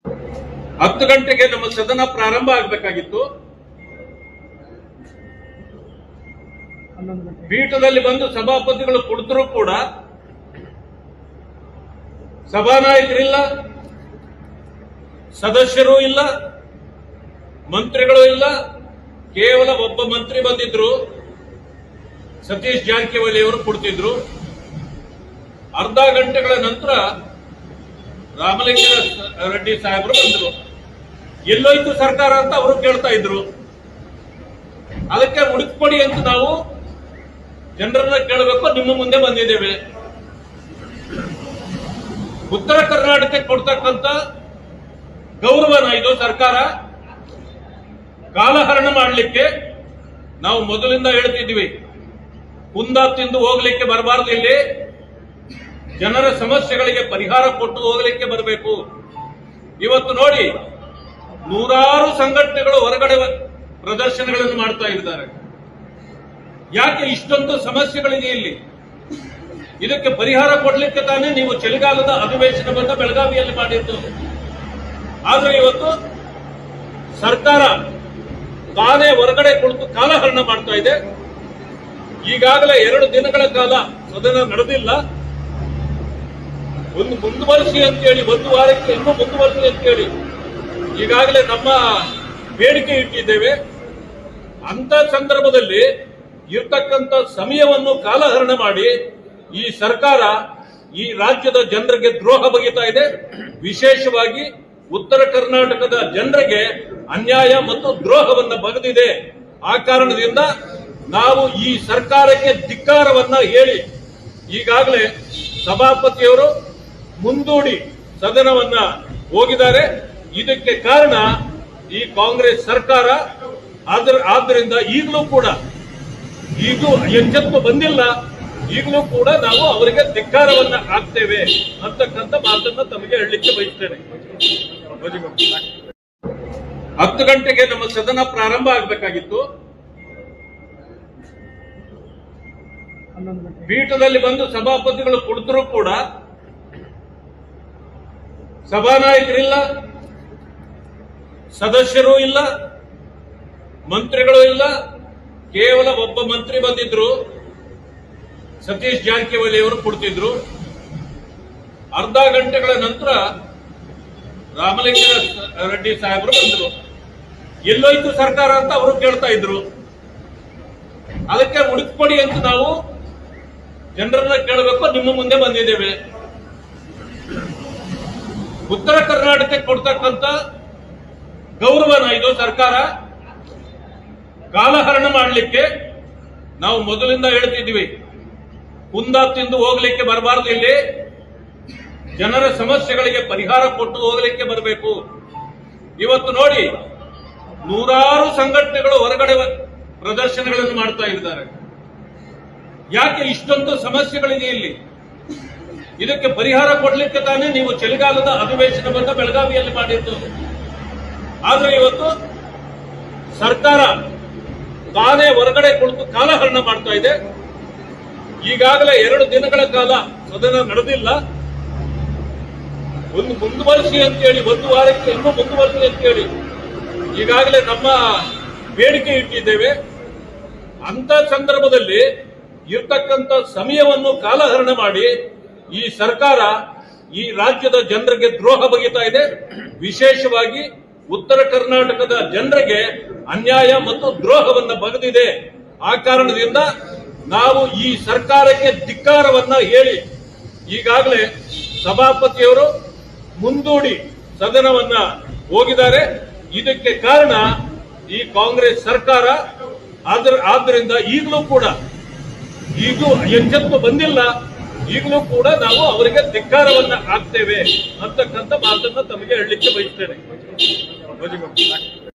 10 ಗಂಟೆಗೆ ನಮ್ಮ ಸದನ ಪ್ರಾರಂಭ ಆಗಬೇಕಾಗಿತ್ತು. ಪೀಠದಲ್ಲಿ ಬಂದು ಸಭಾಪತಿಗಳು ಕುಳಿತರೂ ಕೂಡ ಸಭಾನಾಯಕರಿಲ್ಲ, ಸದಸ್ಯರು ಇಲ್ಲ, ಮಂತ್ರಿಗಳು ಇಲ್ಲ. ಕೇವಲ ಒಬ್ಬ ಮಂತ್ರಿ ಬಂದಿದ್ರು, ಸತೀಶ್ ಜಾರಕಿಹೊಳಿ ಅವರು ಕೊಡ್ತಿದ್ರು. ಅರ್ಧ ಗಂಟೆಗಳ ನಂತರ ರಾಮಲಿಂಗಾರೆಡ್ಡಿ ಸಾಹೇಬರು ಬಂದರು. ಎಲ್ಲೋಯ್ತು ಸರ್ಕಾರ ಅಂತ ಅವರು ಕೇಳ್ತಾ ಇದ್ರು. ಅದಕ್ಕೆ ಹುಡುಕ್ಕೊಡಿ ಅಂತ ನಾವು ಜನರನ್ನ ಕೇಳಬೇಕು, ನಿಮ್ಮ ಮುಂದೆ ಬಂದಿದ್ದೇವೆ. ಉತ್ತರ ಕರ್ನಾಟಕಕ್ಕೆ ಕೊಡ್ತಕ್ಕಂಥ ಗೌರವನ ಇದು ಸರ್ಕಾರ ಕಾಲಹರಣ ಮಾಡಲಿಕ್ಕೆ ನಾವು ಮೊದಲಿಂದ ಹೇಳ್ತಿದ್ವಿ. ಕುಂದ ತಿಂದು ಹೋಗ್ಲಿಕ್ಕೆ ಬರಬಾರದು, ಇಲ್ಲಿ ಜನರ ಸಮಸ್ಯೆಗಳಿಗೆ ಪರಿಹಾರ ಕೊಟ್ಟು ಹೋಗ್ಲಿಕ್ಕೆ ಬರಬೇಕು. ಇವತ್ತು ನೋಡಿ, ನೂರಾರು ಸಂಘಟನೆಗಳು ಹೊರಗಡೆ ಪ್ರದರ್ಶನಗಳನ್ನು ಮಾಡ್ತಾ ಇದ್ದಾರೆ. ಯಾಕೆ ಇಷ್ಟೊಂದು ಸಮಸ್ಯೆಗಳಿದೆ ಇಲ್ಲಿ? ಇದಕ್ಕೆ ಪರಿಹಾರ ಕೊಡ್ಲಿಕ್ಕೆ ತಾನೇ ನೀವು ಚಳಿಗಾಲದ ಅಧಿವೇಶನವನ್ನು ಬೆಳಗಾವಿಯಲ್ಲಿ ಮಾಡಿದ್ದು. ಆದ್ರೆ ಇವತ್ತು ಸರ್ಕಾರ ತಾನೇ ಹೊರಗಡೆ ಕುಳಿತು ಕಾಲಹರಣ ಮಾಡ್ತಾ ಇದೆ. ಈಗಾಗಲೇ 2 ದಿನಗಳ ಕಾಲ ಸದನ ನಡೆದಿಲ್ಲ. ಒಂದು ಮುಂದುವರಿಸಿ ಅಂತೇಳಿ, 1 ವಾರಕ್ಕೆ ಇನ್ನೂ ಮುಂದುವರಿಸಿ ಅಂತೇಳಿ ಈಗಾಗಲೇ ನಮ್ಮ ಬೇಡಿಕೆ ಇಟ್ಟಿದ್ದೇವೆ. ಅಂತ ಸಂದರ್ಭದಲ್ಲಿ ಇರ್ತಕ್ಕಂಥ ಸಮಯವನ್ನು ಕಾಲಹರಣ ಮಾಡಿ ಈ ಸರ್ಕಾರ ಈ ರಾಜ್ಯದ ಜನರಿಗೆ ದ್ರೋಹ ಬಗೆತಾ ಇದೆ. ವಿಶೇಷವಾಗಿ ಉತ್ತರ ಕರ್ನಾಟಕದ ಜನರಿಗೆ ಅನ್ಯಾಯ ಮತ್ತು ದ್ರೋಹವನ್ನು ಬಗೆದಿದೆ. ಆ ಕಾರಣದಿಂದ ನಾವು ಈ ಸರ್ಕಾರಕ್ಕೆ ಧಿಕ್ಕಾರವನ್ನ ಹೇಳಿ ಈಗಾಗಲೇ ಸಭಾಪತಿಯವರು ಮುಂದೂಡಿ ಸದನವನ್ನ ಹೋಗಿದ್ದಾರೆ. ಇದಕ್ಕೆ ಕಾರಣ ಈ ಕಾಂಗ್ರೆಸ್ ಸರ್ಕಾರ. ಆದ್ದರಿಂದ ಈಗಲೂ ಕೂಡ ಎಚ್ಚೆತ್ತು ಬಂದಿಲ್ಲ. ಈಗಲೂ ಕೂಡ ನಾವು ಅವರಿಗೆ ಧಿಕ್ಕಾರವನ್ನ ಹಾಕ್ತೇವೆ ಅಂತಕ್ಕಂಥ ಮಾತನ್ನ ತಮಗೆ ಹೇಳಲಿಕ್ಕೆ ಬಯಸ್ತೇನೆ. 10 ಗಂಟೆಗೆ ನಮ್ಮ ಸದನ ಪ್ರಾರಂಭ ಆಗಬೇಕಾಗಿತ್ತು. ಪೀಠದಲ್ಲಿ ಬಂದು ಸಭಾಪತಿಗಳು ಕುಳಿತರೂ ಕೂಡ ಸಭಾನಾಯಕರಿಲ್ಲ, ಸದಸ್ಯರು ಇಲ್ಲ, ಮಂತ್ರಿಗಳು ಇಲ್ಲ. ಕೇವಲ ಒಬ್ಬ ಮಂತ್ರಿ ಬಂದಿದ್ರು, ಸತೀಶ್ ಜಾರಕಿಹೊಳಿ ಅವರು ಕೊಡ್ತಿದ್ರು. ಅರ್ಧ ಗಂಟೆಗಳ ನಂತರ ರಾಮಲಿಂಗಾರೆಡ್ಡಿ ಸಾಹೇಬರು ಬಂದರು. ಎಲ್ಲೋಯ್ತು ಸರ್ಕಾರ ಅಂತ ಅವರು ಕೇಳ್ತಾ ಇದ್ರು. ಅದಕ್ಕೆ ಹುಡುಕ್ಕೊಡಿ ಅಂತ ನಾವು ಜನರನ್ನ ಕೇಳಬೇಕು, ನಿಮ್ಮ ಮುಂದೆ ಬಂದಿದ್ದೇವೆ. ಉತ್ತರ ಕರ್ನಾಟಕಕ್ಕೆ ಕೊಡ್ತಕ್ಕಂಥ ಗೌರವನ ಇದು ಸರ್ಕಾರ ಕಾಲಹರಣ ಮಾಡಲಿಕ್ಕೆ ನಾವು ಮೊದಲಿಂದ ಹೇಳ್ತಿದ್ವಿ. ಕುಂದ ತಿಂದು ಹೋಗ್ಲಿಕ್ಕೆ ಬರಬಾರದು, ಇಲ್ಲಿ ಜನರ ಸಮಸ್ಯೆಗಳಿಗೆ ಪರಿಹಾರ ಕೊಟ್ಟು ಹೋಗ್ಲಿಕ್ಕೆ ಬರಬೇಕು. ಇವತ್ತು ನೋಡಿ, ನೂರಾರು ಸಂಘಟನೆಗಳು ಹೊರಗಡೆ ಪ್ರದರ್ಶನಗಳನ್ನು ಮಾಡ್ತಾ ಇದ್ದಾರೆ. ಯಾಕೆ ಇಷ್ಟೊಂದು ಸಮಸ್ಯೆಗಳಿದೆ ಇಲ್ಲಿ? ಇದಕ್ಕೆ ಪರಿಹಾರ ಕೊಡ್ಲಿಕ್ಕೆ ತಾನೇ ನೀವು ಚಳಿಗಾಲದ ಅಧಿವೇಶನವನ್ನು ಬೆಳಗಾವಿಯಲ್ಲಿ ಮಾಡಿದ್ದು. ಆದ್ರೆ ಇವತ್ತು ಸರ್ಕಾರ ತಾನೇ ಹೊರಗಡೆ ಕುಳಿತು ಕಾಲಹರಣ ಮಾಡ್ತಾ ಇದೆ. ಈಗಾಗಲೇ 2 ದಿನಗಳ ಕಾಲ ಸದನ ನಡೆದಿಲ್ಲ. ಒಂದು ಮುಂದುವರಿಸಿ ಅಂತೇಳಿ, 1 ವಾರಕ್ಕೆ ಇನ್ನೂ ಮುಂದುವರಿಸಿ ಅಂತೇಳಿ ಈಗಾಗಲೇ ನಮ್ಮ ಬೇಡಿಕೆ ಇಟ್ಟಿದ್ದೇವೆ. ಅಂತ ಸಂದರ್ಭದಲ್ಲಿ ಇರ್ತಕ್ಕಂಥ ಸಮಯವನ್ನು ಕಾಲಹರಣ ಮಾಡಿ ಈ ಸರ್ಕಾರ ಈ ರಾಜ್ಯದ ಜನರಿಗೆ ದ್ರೋಹ ಬಗೆತಾ ಇದೆ. ವಿಶೇಷವಾಗಿ ಉತ್ತರ ಕರ್ನಾಟಕದ ಜನರಿಗೆ ಅನ್ಯಾಯ ಮತ್ತು ದ್ರೋಹವನ್ನು ಬಗೆದಿದೆ. ಆ ಕಾರಣದಿಂದ ನಾವು ಈ ಸರ್ಕಾರಕ್ಕೆ ಧಿಕ್ಕಾರವನ್ನ ಹೇಳಿ ಈಗಾಗಲೇ ಸಭಾಪತಿಯವರು ಮುಂದೂಡಿ ಸದನವನ್ನ ಹೋಗಿದ್ದಾರೆ. ಇದಕ್ಕೆ ಕಾರಣ ಈ ಕಾಂಗ್ರೆಸ್ ಸರ್ಕಾರ. ಆದ್ದರಿಂದ ಈಗಲೂ ಕೂಡ ಎಚ್ಚೆತ್ತು ಬಂದಿಲ್ಲ. ಈಗಲೂ ಕೂಡ ನಾವು ಅವರಿಗೆ ಧಿಕ್ಕಾರವನ್ನ ಹಾಕ್ತೇವೆ ಅಂತಕ್ಕಂಥ ಮಾತನ್ನ ತಮಗೆ ಹೇಳಲಿಕ್ಕೆ ಬಯಸ್ತೇನೆ.